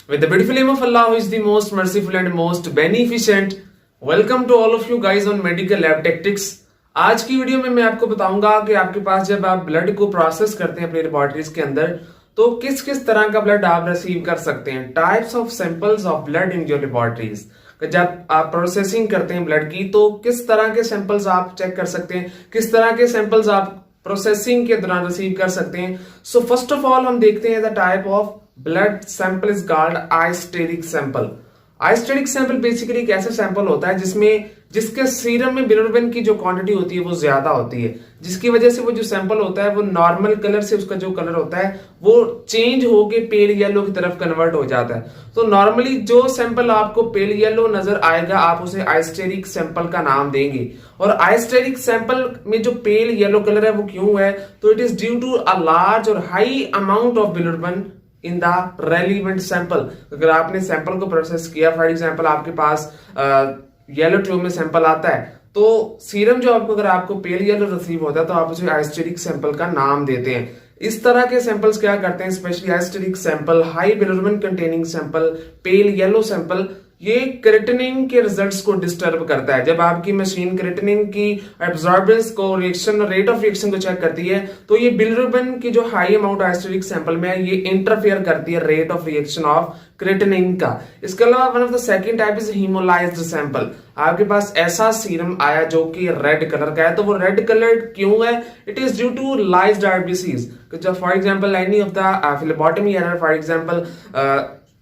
With the beautiful name of Allah, who is the most merciful and most beneficent, welcome to all of you guys on Medical Lab Tactics। आज की video में मैं आपको बताऊंगा कि आपके पास जब आप ब्लड को प्रोसेस करते हैं अपनी लेबोरेटरीज के अंदर तो किस किस तरह का ब्लड आप रिसीव कर सकते हैं। Types of samples of blood in your laboratories. जब आप प्रोसेसिंग करते हैं ब्लड की तो किस तरह के सैंपल्स आप चेक कर सकते हैं, किस तरह के सैंपल्स आप प्रोसेसिंग के दौरान रिसीव कर सकते हैं। सो फर्स्ट ऑफ ऑल हम देखते हैं the type of blood sample is called icteric sample. Icteric sample basically एक ऐसा सैंपल होता है जिसके सीरम में बिलिरुबिन की जो क्वांटिटी होती है वो ज्यादा होती है, जिसकी वजह से वो जो सैंपल होता है वो नॉर्मल कलर से उसका जो कलर होता है वो चेंज होके पेल येलो की तरफ कन्वर्ट हो जाता है। तो नॉर्मली जो सैंपल आपको पेल येलो नजर आएगा आप उसे आइस्टेरिक सैंपल का नाम देंगे। और आइस्टेरिक सैंपल में जो पेल येलो कलर है वो क्यों है, तो it is due to a large और high amount of bilirubin in the relevant sample. अगर आपने सैंपल को प्रोसेस किया, फॉर एग्जांपल आपके पास येलो ट्यूब में सैंपल आता है तो सीरम जो अगर आपको पेल येलो रिसीव होता है तो आप उसे आइस्टेरिक सैंपल का नाम देते हैं। इस तरह के सैंपल्स क्या करते हैं, specially icteric sample, high bilirubin containing sample, pale yellow sample, ये क्रिएटिनिन के रिजल्ट्स को डिस्टर्ब करता है। जब आपकी मशीन क्रिएटिनिन की एब्जॉर्बेंस को, रिएक्शन और रेट ऑफ रिएक्शन को चेक करती है तो ये बिलिरुबिन की जो हाई अमाउंट आइस्टेरिक सैंपल में है ये इंटरफेयर करती है rate of reaction of creatinine का। इसके अलावा one of the second type is hemolysed sample. आपके पास ऐसा सीरम आया जो कि रेड कलर का है, तो वो रेड कलर क्यों है, it is due to lysed RBCs. For example any of the phlebotomy error, for example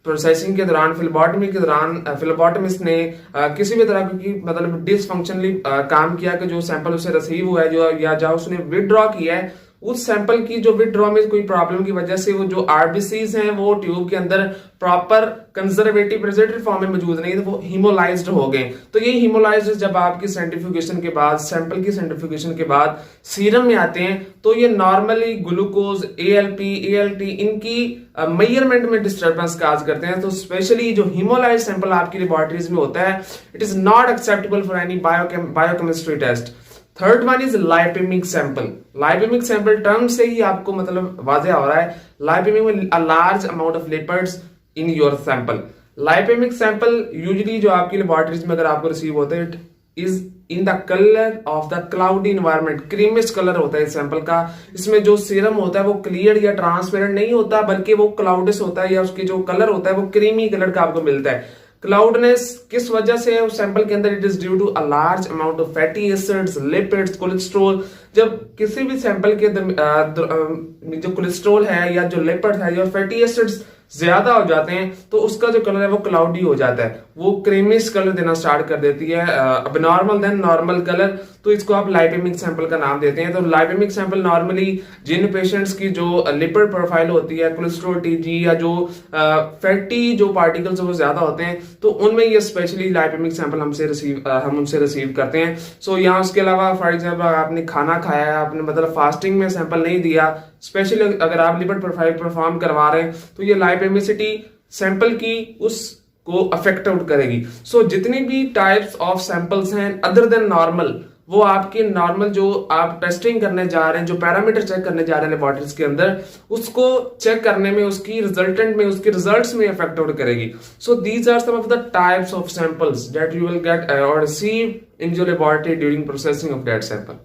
processing के दौरान, फिलेबोटमी के दौरान फिलेबोटमिस्ट ने किसी भी तरह की मतलब डिसफंक्शनली काम किया कि जो सैंपल उसे रिसीव हुआ है जो या जो उसने विदड्रॉ किया है उस सैंपल की जो विदड्रॉ में कोई प्रॉब्लम की वजह से वो जो आरबीसीज हैं वो ट्यूब के अंदर प्रॉपर कंजर्वेटिव प्रेजेंटेड फॉर्म में मौजूद नहीं, तो वो हीमोलाइज्ड हो गए। तो ये हीमोलाइज्ड जब आपकी सेंट्रीफ्यूगेशन के बाद, सैंपल की सेंट्रीफ्यूगेशन के बाद सीरम में आते हैं तो ये नॉर्मली ग्लूकोज, एएलपी, एएलटी इनकी मेजरमेंट में डिस्टर्बेंस काज करते हैं। तो स्पेशली जो हीमोलाइज्ड सैंपल आपकी लेबोरेटरीज में होता है it is not acceptable for any biochemistry test. Third one is lipemic sample. Lipemic sample term से ही आपको मतलब वाज़ेह हो रहा है, लाइपेमिक में a large amount of lipids in your sample. Lipemic sample usually जो आपकी लेबोरेटरीज में अगर आपको रिसीव होता है it is in the colour of the cloudy environment. Creamish colour होता है इस सैंपल का। इसमें जो सीरम होता है वो क्लियर या ट्रांसपेरेंट नहीं होता बल्कि वो क्लाउडिस होता है, या उसकी जो कलर होता है वो क्रीमी कलर का आपको मिलता है। क्लाउडनेस किस वजह से है उस सैंपल के अंदर, it is due to a large amount of fatty acids, lipids, cholesterol. जब किसी भी सैंपल के जो कोलेस्ट्रॉल है या जो लिपिड है या फैटी एसिड्स ज्यादा हो जाते हैं तो उसका जो कलर है वो क्लाउडी हो जाता है, वो क्रीमिश कलर देना स्टार्ट कर देती है, अबनॉर्मल देन नॉर्मल कलर। तो इसको आप लाइपेमिक सैंपल का नाम देते हैं। तो लाइपेमिक सैंपल नॉर्मली जिन पेशेंट्स की जो लिपिड प्रोफाइल होती है, कोलेस्ट्रॉल, टीजी या जो फैटी जो पार्टिकल्स वो ज्यादा होते हैं तो उनमें ये स्पेशली लाइपेमिक सैंपल हम उनसे रिसीव करते हैं। सो यहाँ उसके अलावा फॉर एग्जाम्पल आपने खाना खाया है, आपने मतलब फास्टिंग में सैंपल नहीं दिया, स्पेशली अगर आप लिपिड प्रोफाइल परफॉर्म करवा रहे हैं तो ये लाइपेमिसिटी सैंपल की उसको अफेक्ट आउट करेगी। सो जितनी भी टाइप्स ऑफ सैंपल्स हैं अदर देन नॉर्मल, वो आपके नॉर्मल जो आप टेस्टिंग करने जा रहे हैं, जो पैरामीटर चेक करने जा रहे हैं लेबोरेटरीज के अंदर, उसको चेक करने में, उसकी रिजल्टेंट में, उसके रिजल्ट्स में इफेक्ट आउट करेगी। So these are some of the types of samples that you will get और receive in your laboratory during processing of that sample.